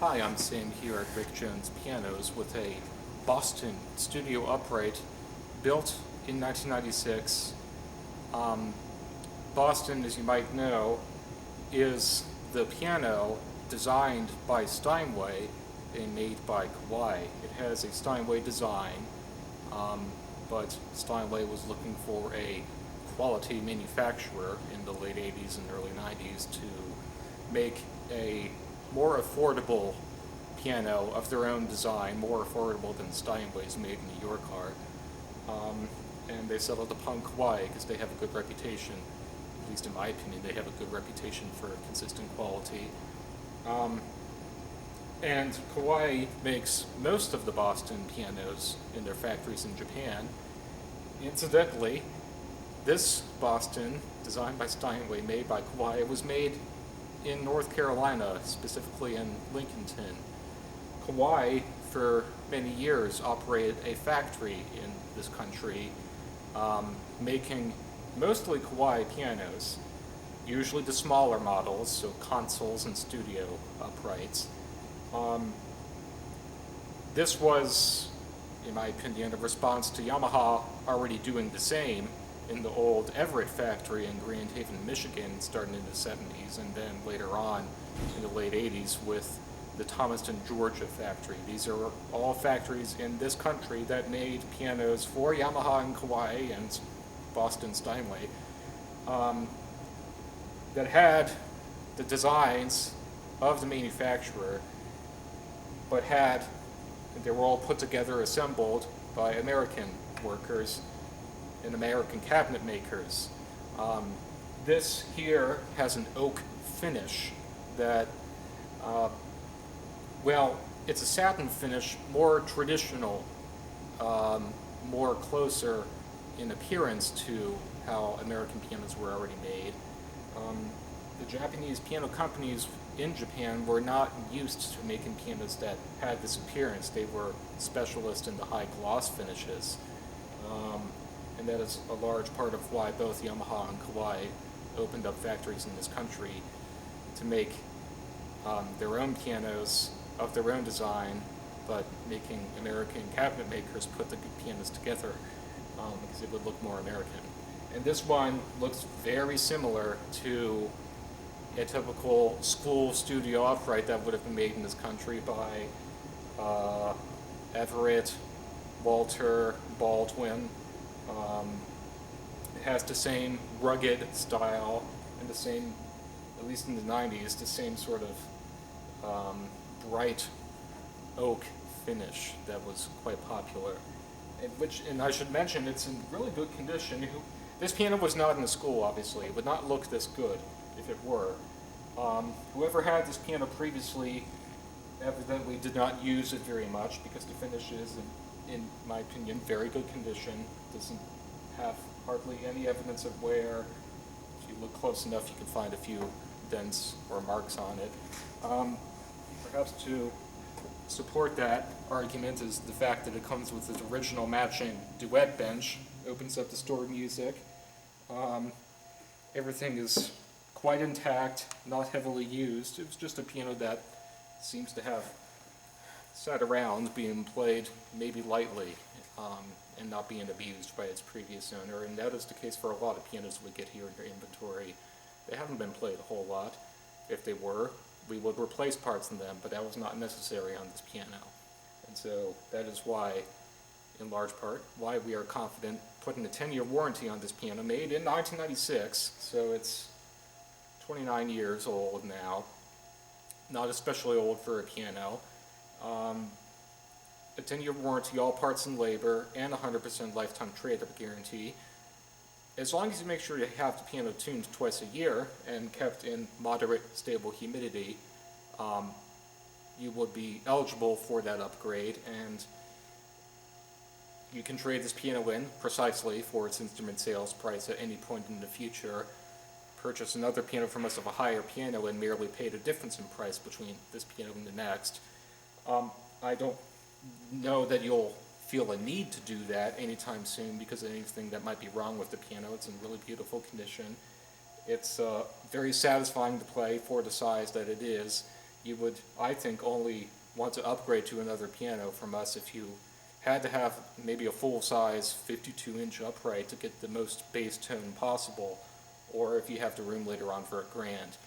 Hi, I'm Sam here at Rick Jones Pianos with a Boston studio upright built in 1996. Um, Boston, as you might know, is the piano designed by Steinway and made by Kawai. It has a Steinway design, um, but Steinway was looking for a quality manufacturer in the late 80s and early 90s to make a more affordable piano of their own design, more affordable than Steinway's made in New York are. And they settled upon Kawai because they have a good reputation. At least in my opinion, they have a good reputation for consistent quality. Um, and Kawai makes most of the Boston pianos in their factories in Japan. Incidentally, this Boston, designed by Steinway, made by Kawai, was made in North Carolina, specifically in Lincolnton. Kawai, for many years, operated a factory in this country, making mostly Kawai pianos, usually the smaller models, so consoles and studio uprights. This was, in my opinion, a response to Yamaha already doing the same in the old Everett factory in Grand Haven, Michigan, starting in the 70s, and then later on in the late 80s with the Thomaston, Georgia factory. These are all factories in this country that made pianos for Yamaha and Kawai and Boston Steinway that had the designs of the manufacturer, but they were all put together, assembled by American workers and American cabinet makers. This here has an oak finish that, well, it's a satin finish, more traditional, more closer in appearance to how American pianos were already made. The Japanese piano companies in Japan were not used to making pianos that had this appearance. They were specialists in the high gloss finishes. And that is a large part of why both Yamaha and Kawai opened up factories in this country to make their own pianos of their own design, but making American cabinet makers put the pianos together because it would look more American. And this one looks very similar to a typical school studio upright that would have been made in this country by Everett, Walter, Baldwin. It has the same rugged style and the same, at least in the 90s, the same sort of bright oak finish that was quite popular. And I should mention, it's in really good condition. This piano was not in the school, obviously. It would not look this good if it were. Whoever had this piano previously evidently did not use it very much because the finish is, in my opinion, very good condition. Doesn't have hardly any evidence of wear. If you look close enough, you can find a few dents or marks on it. Perhaps to support that argument is the fact that it comes with its original matching duet bench, opens up the stored music. Everything is quite intact, not heavily used. It was just a piano that seems to have sat around being played maybe lightly and not being abused by its previous owner, and that is the case for a lot of pianos we get here in your inventory. They haven't been played a whole lot. If they were, we would replace parts in them, but that was not necessary on this piano. And so that is why, in large part, why we are confident putting a 10-year warranty on this piano, made in 1996, so it's 29 years old now. Not especially old for a piano. A 10-year warranty, all parts and labor, and 100% lifetime trade-up guarantee. As long as you make sure you have the piano tuned twice a year and kept in moderate, stable humidity, you would be eligible for that upgrade, and you can trade this piano in precisely for its instrument sales price at any point in the future, purchase another piano from us of a higher piano, and merely pay the difference in price between this piano and the next. I don't know that you'll feel a need to do that anytime soon because of anything that might be wrong with the piano. It's in really beautiful condition. It's very satisfying to play for the size that it is. you would, I think, only want to upgrade to another piano from us if you had to have maybe a full-size 52-inch upright to get the most bass tone possible, or if you have the room later on for a grand.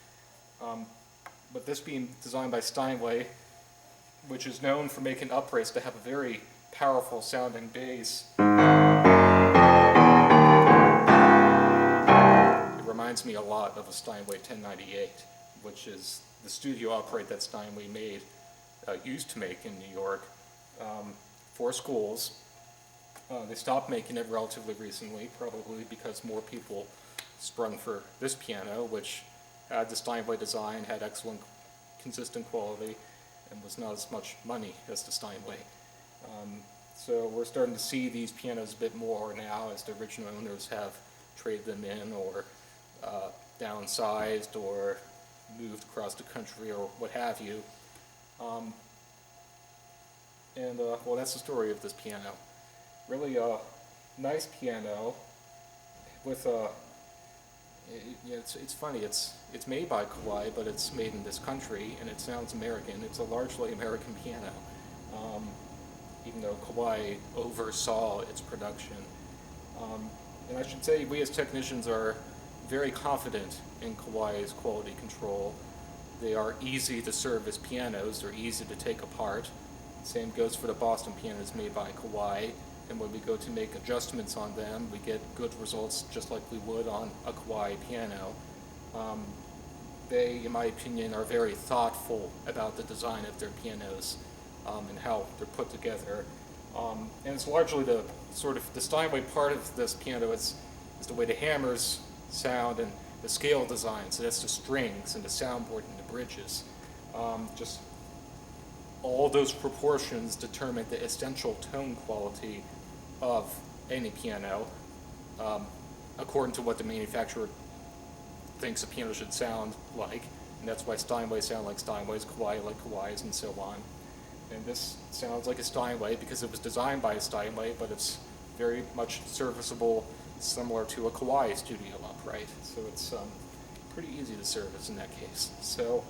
But this being designed by Steinway, which is known for making uprights to have a very powerful sounding bass, it reminds me a lot of a Steinway 1098, which is the studio upright that Steinway used to make in New York for schools. They stopped making it relatively recently, probably because more people sprung for this piano, which had the Steinway design, had excellent consistent quality, and was not as much money as the Steinway. So we're starting to see these pianos a bit more now as the original owners have traded them in or downsized or moved across the country or what have you. Well, that's the story of this piano. Really a nice piano with it's funny, it's made by Kawai, but it's made in this country, and it sounds American. It's a largely American piano, even though Kawai oversaw its production. And I should say, we as technicians are very confident in Kawai's quality control. They are easy to service pianos, they're easy to take apart. Same goes for the Boston pianos made by Kawai, and when we go to make adjustments on them, we get good results just like we would on a Kawai piano. They, in my opinion, are very thoughtful about the design of their pianos and how they're put together. And it's largely the Steinway part of this piano is the way the hammers sound and the scale design, so that's the strings and the soundboard and the bridges. Just all those proportions determine the essential tone quality of any piano, according to what the manufacturer thinks a piano should sound like, and that's why Steinway sound like Steinways, Kawai like Kawais, and so on. And this sounds like a Steinway because it was designed by a Steinway, but it's very much serviceable, similar to a Kawai studio upright. So it's pretty easy to service in that case. So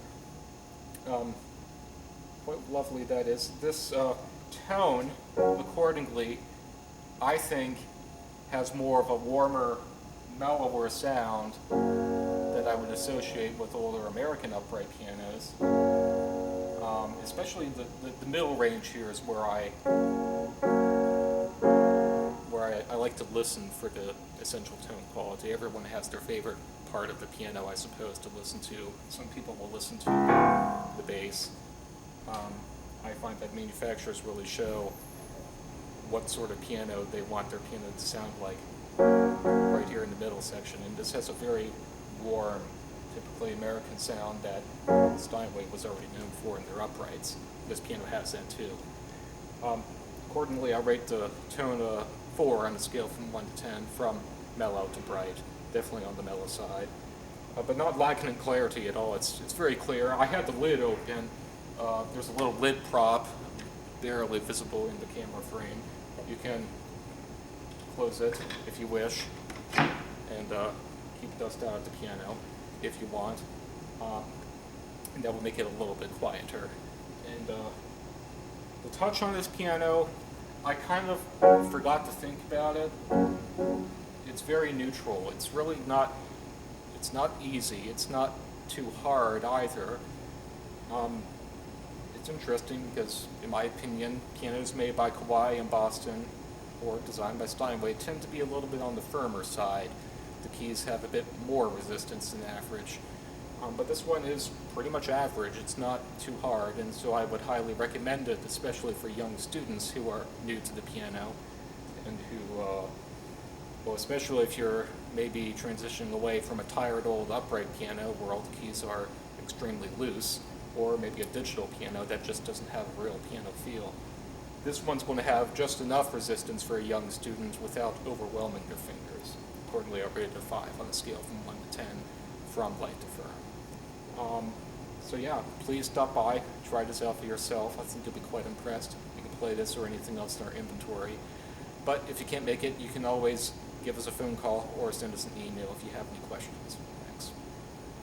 quite lovely that is. This tone, accordingly, I think has more of a warmer, mellower sound that I would associate with older American upright pianos. Especially the middle range here is where I like to listen for the essential tone quality. Everyone has their favorite part of the piano, I suppose, to listen to. Some people will listen to the bass. I find that manufacturers really show what sort of piano they want their piano to sound like right here in the middle section. And this has a very warm, typically American sound that Steinway was already known for in their uprights. This piano has that too. Accordingly, I rate the tone a 4 on a scale from 1 to 10, from mellow to bright, definitely on the mellow side. But not lacking in clarity at all. It's very clear. I had the lid open. There's a little lid prop barely visible in the camera frame. You can close it if you wish and keep dust out of the piano if you want. And that will make it a little bit quieter. And the touch on this piano, I kind of forgot to think about it. It's very neutral. It's really not, it's not easy. It's not too hard either. It's interesting because, in my opinion, pianos made by Kawai in Boston or designed by Steinway tend to be a little bit on the firmer side. The keys have a bit more resistance than average. But this one is pretty much average. It's not too hard, and so I would highly recommend it, especially for young students who are new to the piano and who, well, especially if you're maybe transitioning away from a tired old upright piano where all the keys are extremely loose, or maybe a digital piano that just doesn't have a real piano feel. This one's going to have just enough resistance for a young student without overwhelming their fingers. Accordingly, I rated it a 5 on a scale from 1 to 10, from light to firm. So yeah, please stop by, try this out for yourself. I think you'll be quite impressed. You can play this or anything else in our inventory. But if you can't make it, you can always give us a phone call or send us an email if you have any questions.